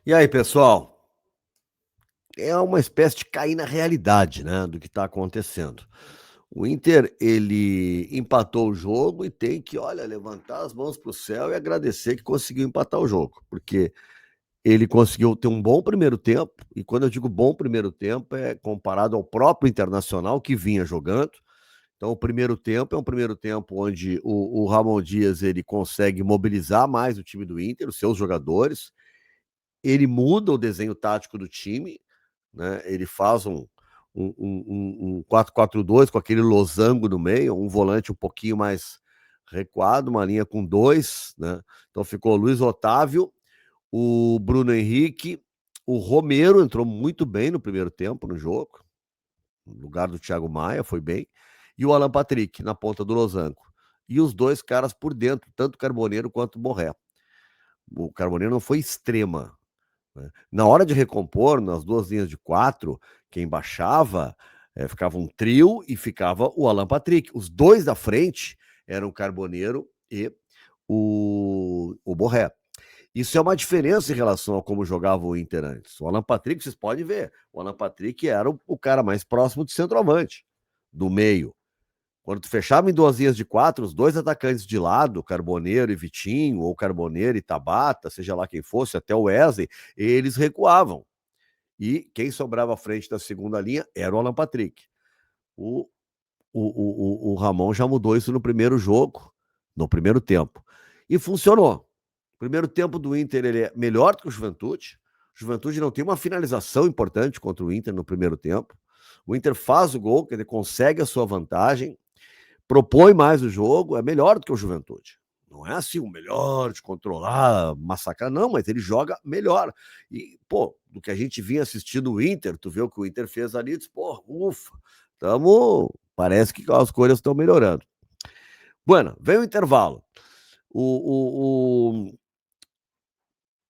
E aí, pessoal? É uma espécie de cair na realidade, né, do que está acontecendo. O Inter, ele empatou o jogo e tem que, olha, levantar as mãos para o céu e agradecer que conseguiu empatar o jogo, porque ele conseguiu ter um bom primeiro tempo, e quando eu digo bom primeiro tempo, é comparado ao próprio Internacional que vinha jogando. Então, o primeiro tempo é um primeiro tempo onde o Ramon Dias ele consegue mobilizar mais o time do Inter, os seus jogadores, ele muda o desenho tático do time, né? Ele faz um 4-4-2 com aquele losango no meio, um volante um pouquinho mais recuado, uma linha com dois, né? Então ficou Luiz Otávio, o Bruno Henrique, o Romero entrou muito bem no primeiro tempo no jogo, no lugar do Thiago Maia, foi bem, e o Alan Patrick na ponta do losango. E os dois caras por dentro, tanto o Carboneiro quanto o Borré. O Carboneiro não foi extrema, né? Na hora de recompor, nas duas linhas de quatro, quem baixava ficava um trio e ficava o Alan Patrick. Os dois da frente eram o Carboneiro e o Borré. Isso é uma diferença em relação a como jogava o Inter antes. O Alan Patrick, vocês podem ver, o Alan Patrick era o cara mais próximo de centroavante, do meio. Quando tu fechava em duas linhas de quatro, os dois atacantes de lado, Carboneiro e Vitinho, ou Carboneiro e Tabata, seja lá quem fosse, até o Wesley, eles recuavam. E quem sobrava à frente da segunda linha era o Alan Patrick. O, o Ramon já mudou isso no primeiro jogo, no primeiro tempo. E funcionou. O primeiro tempo do Inter ele é melhor do que o Juventude. O Juventude não tem uma finalização importante contra o Inter no primeiro tempo. O Inter faz o gol, que ele consegue a sua vantagem, propõe mais o jogo, é melhor do que o Juventude. Não é assim o melhor de controlar, massacrar, não, mas ele joga melhor. E, pô, do que a gente vinha assistindo o Inter, tu vê o que o Inter fez ali, diz, pô, ufa, parece que as coisas estão melhorando. Bueno, vem o intervalo. O, o,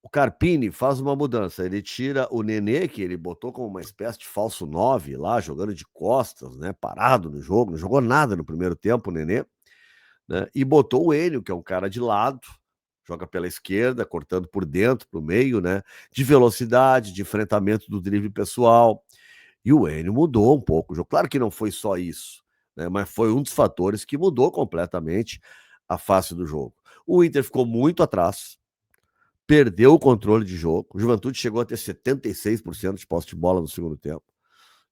o Carpini faz uma mudança, ele tira o Nenê, que ele botou como uma espécie de falso 9 lá, jogando de costas, né, parado no jogo, não jogou nada no primeiro tempo o Nenê, né? E botou o Enio, que é um cara de lado, joga pela esquerda, cortando por dentro, para o meio, né? De velocidade, de enfrentamento do drible pessoal. E o Enio mudou um pouco o jogo. Claro que não foi só isso, né? Mas foi um dos fatores que mudou completamente a face do jogo. O Inter ficou muito atrás, perdeu o controle de jogo. O Juventude chegou a ter 76% de posse de bola no segundo tempo,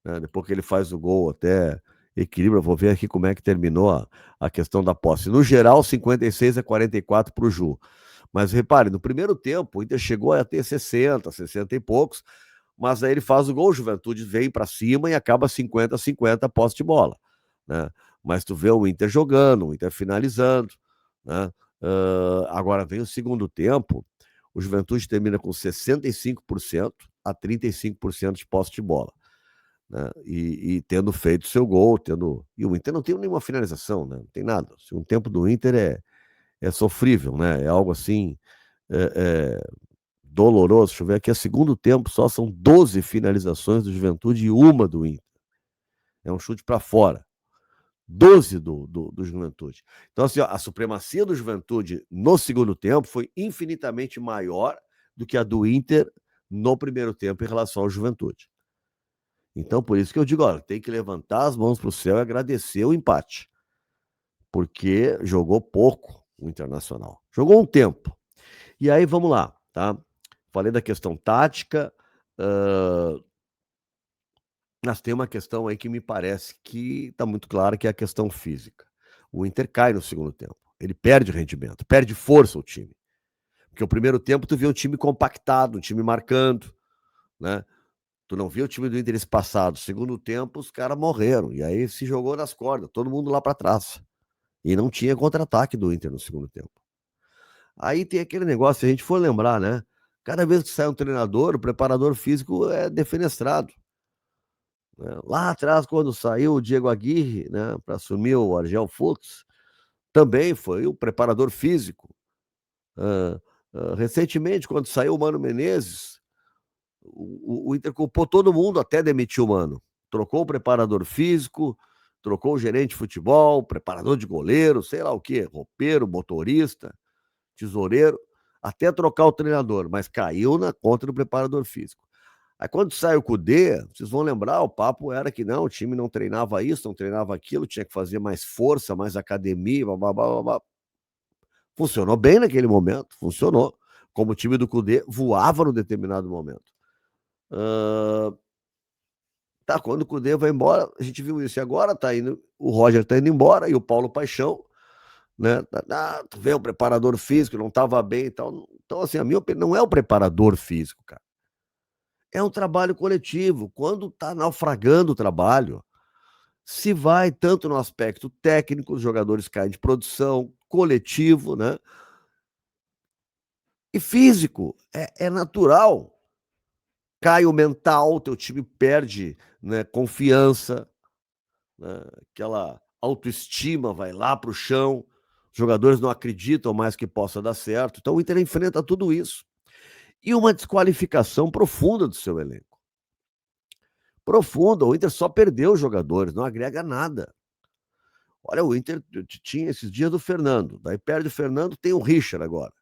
né? Depois que ele faz o gol, até equilíbrio. Vou ver aqui como é que terminou a questão da posse. No geral, 56-44 para o Ju. Mas repare, no primeiro tempo, o Inter chegou a ter 60 e poucos, mas aí ele faz o gol, o Juventude vem para cima e acaba 50-50 posse de bola, né? Mas tu vê o Inter jogando, o Inter finalizando, né? Agora vem o segundo tempo, o Juventude termina com 65% a 35% de posse de bola, né? E tendo feito seu gol, e o Inter não tem nenhuma finalização, né? Não tem nada. O segundo tempo do Inter é sofrível, né? É algo assim doloroso. Deixa eu ver aqui, é segundo tempo, só são 12 finalizações do Juventude e uma do Inter. É um chute para fora. 12 do Juventude. Então, assim, ó, a supremacia do Juventude no segundo tempo foi infinitamente maior do que a do Inter no primeiro tempo em relação ao Juventude. Então, por isso que eu digo, olha, tem que levantar as mãos para o céu e agradecer o empate, porque jogou pouco o Internacional. Jogou um tempo. E aí, vamos lá, tá? Falei da questão tática, mas tem uma questão aí que me parece que está muito clara, que é a questão física. O Inter cai no segundo tempo. Ele perde rendimento, perde força o time. Porque o primeiro tempo tu viu um time compactado, um time marcando, né? Tu não viu o time do Inter esse passado. Segundo tempo, os caras morreram. E aí se jogou nas cordas, todo mundo lá para trás. E não tinha contra-ataque do Inter no segundo tempo. Aí tem aquele negócio, se a gente for lembrar, né? Cada vez que sai um treinador, o preparador físico é defenestrado, né? Lá atrás, quando saiu o Diego Aguirre, né, para assumir o Argel Fuchs, também foi o preparador físico. Recentemente, quando saiu o Mano Menezes, o Inter culpou todo mundo até demitir o Mano. Trocou o preparador físico, trocou o gerente de futebol, preparador de goleiro, sei lá o quê, roupeiro, motorista, tesoureiro. até trocar o treinador, mas caiu na conta do preparador físico. Aí quando sai o Cudê, vocês vão lembrar, o papo era que não, o time não treinava isso, não treinava aquilo, tinha que fazer mais força, mais academia, blá, blá, blá, blá. Funcionou bem naquele momento, funcionou. Como o time do Cudê voava no determinado momento. Tá, quando o Cudê vai embora, a gente viu isso. E agora tá indo, o Roger tá indo embora e o Paulo Paixão, né? Tu vê o preparador físico, não tava bem e tal. Então, assim, a minha opinião não é o preparador físico, cara. É um trabalho coletivo. Quando tá naufragando o trabalho, se vai tanto no aspecto técnico, os jogadores caem de produção, coletivo, né? E físico, é natural. Cai o mental, teu time perde, né, confiança, né, aquela autoestima vai lá para o chão, os jogadores não acreditam mais que possa dar certo. Então o Inter enfrenta tudo isso. E uma desqualificação profunda do seu elenco. Profunda. O Inter só perdeu os jogadores, não agrega nada. Olha, o Inter tinha esses dias do Fernando, daí perde o Fernando, tem o Richard agora.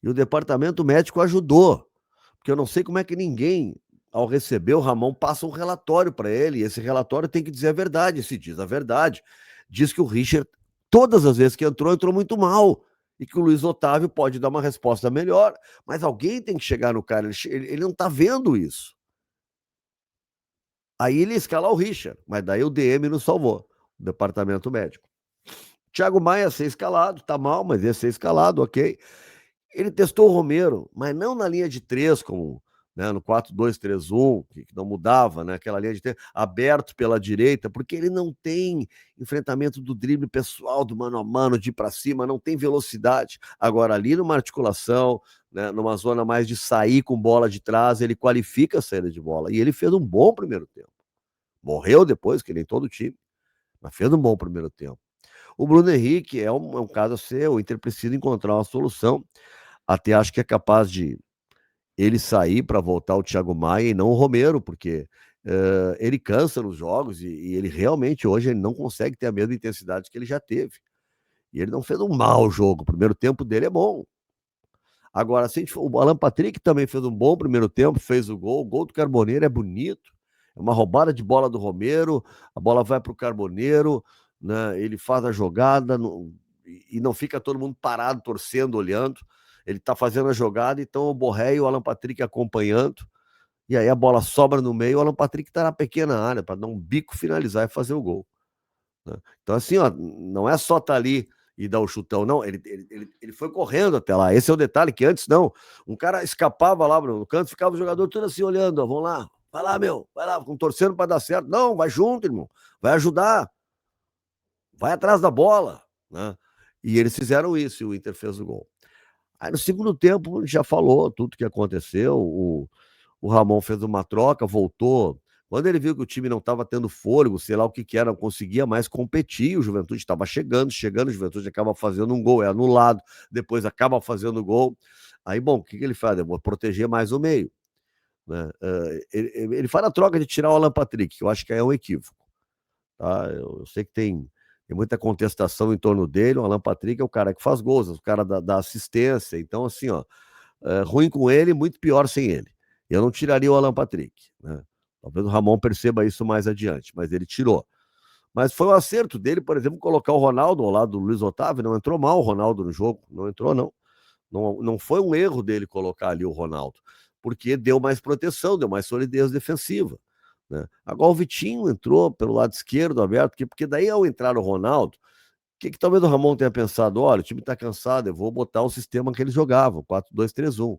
E o departamento médico ajudou, porque eu não sei como é que ninguém, ao receber o Ramon, passa um relatório para ele, e esse relatório tem que dizer a verdade, se diz a verdade. Diz que o Richard, todas as vezes que entrou muito mal, e que o Luiz Otávio pode dar uma resposta melhor, mas alguém tem que chegar no cara, ele não está vendo isso. Aí ele escala o Richard, mas daí o DM não salvou, o departamento médico. Thiago Maia ia ser escalado, tá mal, mas ia ser escalado, ok. Ele testou o Romero, mas não na linha de três, como, né, no 4-2-3-1, que não mudava, né, aquela linha de três, aberto pela direita, porque ele não tem enfrentamento do drible pessoal, do mano a mano, de ir para cima, não tem velocidade. Agora, ali numa articulação, né, numa zona mais de sair com bola de trás, ele qualifica a saída de bola. E ele fez um bom primeiro tempo. Morreu depois, que nem todo time, mas fez um bom primeiro tempo. O Bruno Henrique é um caso a ser, o Inter precisa encontrar uma solução. Até acho que é capaz de ele sair para voltar o Thiago Maia e não o Romero, porque ele cansa nos jogos e ele realmente hoje ele não consegue ter a mesma intensidade que ele já teve. E ele não fez um mau jogo, o primeiro tempo dele é bom. Agora, se a gente for, o Alan Patrick também fez um bom primeiro tempo, fez o gol do Carboneiro é bonito, é uma roubada de bola do Romero, a bola vai para o Carboneiro, né, ele faz a jogada e não fica todo mundo parado, torcendo, olhando. Ele tá fazendo a jogada, então o Borré e o Alan Patrick acompanhando, e aí a bola sobra no meio, o Alan Patrick tá na pequena área para dar um bico, finalizar e fazer o gol, né? Então, assim, ó, não é só tá ali e dar o chutão, não. Ele foi correndo até lá. Esse é o detalhe, que antes não. Um cara escapava lá no canto, ficava o jogador todo assim olhando, ó, vamos lá, vai lá, meu, vai lá, torcendo para dar certo. Não, vai junto, irmão, vai ajudar, vai atrás da bola, né? E eles fizeram isso e o Inter fez o gol. Aí no segundo tempo já falou tudo que aconteceu. O Ramon fez uma troca, voltou. Quando ele viu que o time não estava tendo fôlego, sei lá o que era, não conseguia mais competir, o Juventude estava chegando, o Juventude acaba fazendo um gol, é anulado, depois acaba fazendo gol. Aí, bom, o que ele faz? Eu vou proteger mais o meio, né? Ele faz a troca de tirar o Alan Patrick, que eu acho que é um equívoco. Tá? Eu sei que tem muita contestação em torno dele. O Alan Patrick é o cara que faz gols, é o cara da assistência. Então, assim, ó, ruim com ele, muito pior sem ele. Eu não tiraria o Alan Patrick, né? Talvez o Ramon perceba isso mais adiante, mas ele tirou. Mas foi um acerto dele, por exemplo, colocar o Ronaldo ao lado do Luiz Otávio. Não entrou mal o Ronaldo no jogo, não entrou, não. Não foi um erro dele colocar ali o Ronaldo, porque deu mais proteção, deu mais solidez defensiva, né? Agora o Vitinho entrou pelo lado esquerdo aberto, porque daí ao entrar o Ronaldo, que talvez o Ramon tenha pensado, olha, o time está cansado, eu vou botar o sistema que eles jogavam, 4-2-3-1.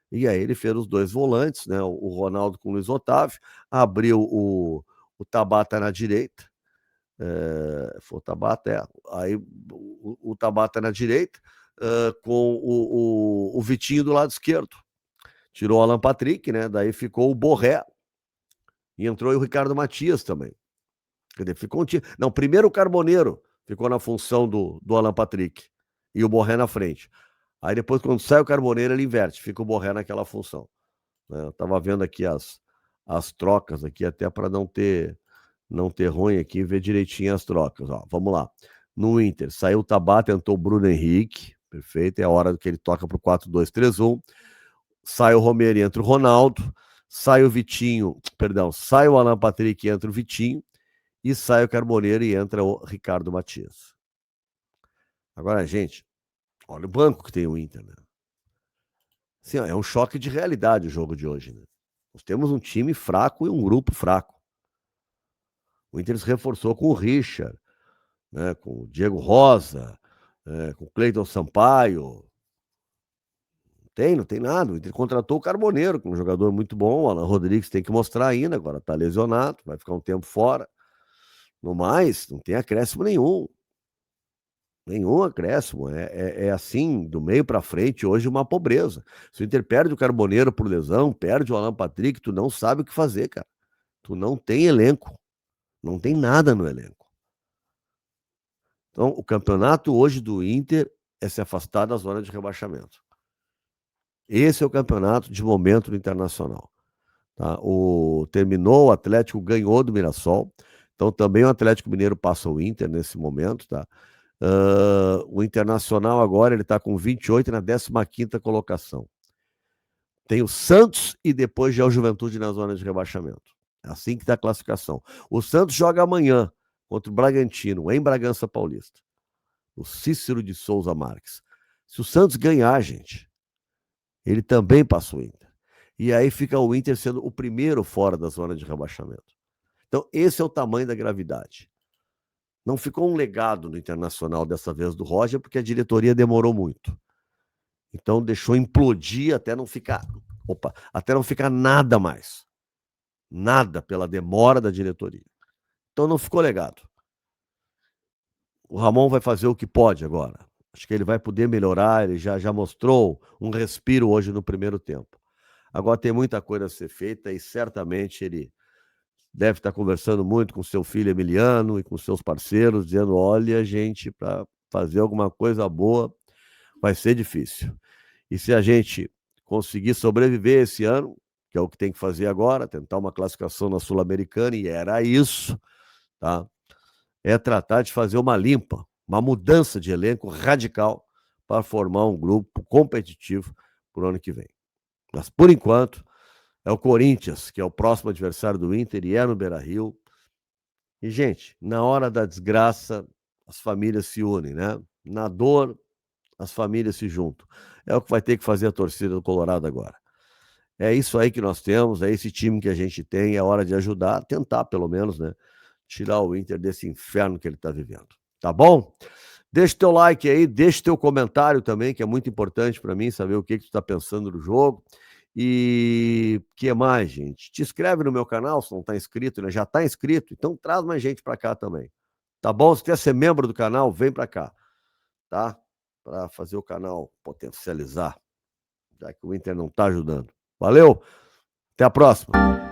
E aí ele fez os dois volantes, né? O Ronaldo com o Luiz Otávio, abriu o Tabata na direita, foi o Tabata, aí o Tabata na direita, com o Vitinho do lado esquerdo. Tirou o Alan Patrick, né? Daí ficou o Borré e entrou o Ricardo Matias também. Quer dizer, ficou não, primeiro o Carboneiro ficou na função do Alan Patrick e o Borré na frente. Aí depois, quando sai o Carboneiro, ele inverte, fica o Borré naquela função, né? Eu tava vendo aqui as trocas aqui, até para não ter ruim aqui, ver direitinho as trocas. Ó, vamos lá. No Inter, saiu o Tabata, entrou o Bruno Henrique, Perfeito, é a hora que ele toca pro 4-2-3-1. Sai o Romero e entra o Ronaldo. Sai o Vitinho, perdão, sai o Alan Patrick e entra o Vitinho. E sai o Carboneiro e entra o Ricardo Matias. Agora, gente, olha o banco que tem o Inter, né? Assim, ó, é um choque de realidade o jogo de hoje, né? Nós temos um time fraco e um grupo fraco. O Inter se reforçou com o Richard, né, com o Diego Rosa, com o Cleiton Sampaio. Não tem nada. O Inter contratou o Carboneiro, que é um jogador muito bom. O Alan Rodrigues tem que mostrar ainda, agora tá lesionado, vai ficar um tempo fora. No mais, não tem acréscimo nenhum. Nenhum acréscimo. É assim, do meio para frente, hoje uma pobreza. Se o Inter perde o Carboneiro por lesão, perde o Alan Patrick, tu não sabe o que fazer, cara. Tu não tem elenco. Não tem nada no elenco. Então, o campeonato hoje do Inter é se afastar da zona de rebaixamento. Esse é o campeonato de momento do Internacional. Tá? Terminou, o Atlético ganhou do Mirassol. Então, também o Atlético Mineiro passa o Inter nesse momento. Tá? O Internacional agora ele está com 28 na 15ª colocação. Tem o Santos e depois já o Juventude na zona de rebaixamento. É assim que está a classificação. O Santos joga amanhã contra o Bragantino, em Bragança Paulista. O Cícero de Souza Marques. Se o Santos ganhar, gente, ele também passa o Inter. E aí fica o Inter sendo o primeiro fora da zona de rebaixamento. Então, esse é o tamanho da gravidade. Não ficou um legado no Internacional dessa vez do Roger, porque a diretoria demorou muito. Então, deixou implodir até não ficar nada mais. Nada pela demora da diretoria. Então, não ficou legado. O Ramon vai fazer o que pode agora. Acho que ele vai poder melhorar, ele já mostrou um respiro hoje no primeiro tempo. Agora tem muita coisa a ser feita e certamente ele deve estar conversando muito com seu filho Emiliano e com seus parceiros, dizendo, olha, gente, para fazer alguma coisa boa vai ser difícil. E se a gente conseguir sobreviver esse ano, que é o que tem que fazer agora, tentar uma classificação na Sul-Americana, e era isso, tá? É tratar de fazer uma limpa, uma mudança de elenco radical para formar um grupo competitivo para o ano que vem. Mas, por enquanto, é o Corinthians, que é o próximo adversário do Inter, e é no Beira-Rio. E, gente, na hora da desgraça, as famílias se unem, né? Na dor, as famílias se juntam. É o que vai ter que fazer a torcida do Colorado agora. É isso aí que nós temos, é esse time que a gente tem, é hora de ajudar, tentar pelo menos, né? Tirar o Inter desse inferno que ele está vivendo. Tá bom? Deixa o teu like aí, deixa o teu comentário também, que é muito importante para mim saber o que tu está pensando do jogo. E o que mais, gente? Te inscreve no meu canal, se não está inscrito, né? Já está inscrito, então traz mais gente para cá também. Tá bom? Se quer ser membro do canal, vem para cá, tá? Para fazer o canal potencializar, já que o Inter não está ajudando. Valeu, até a próxima.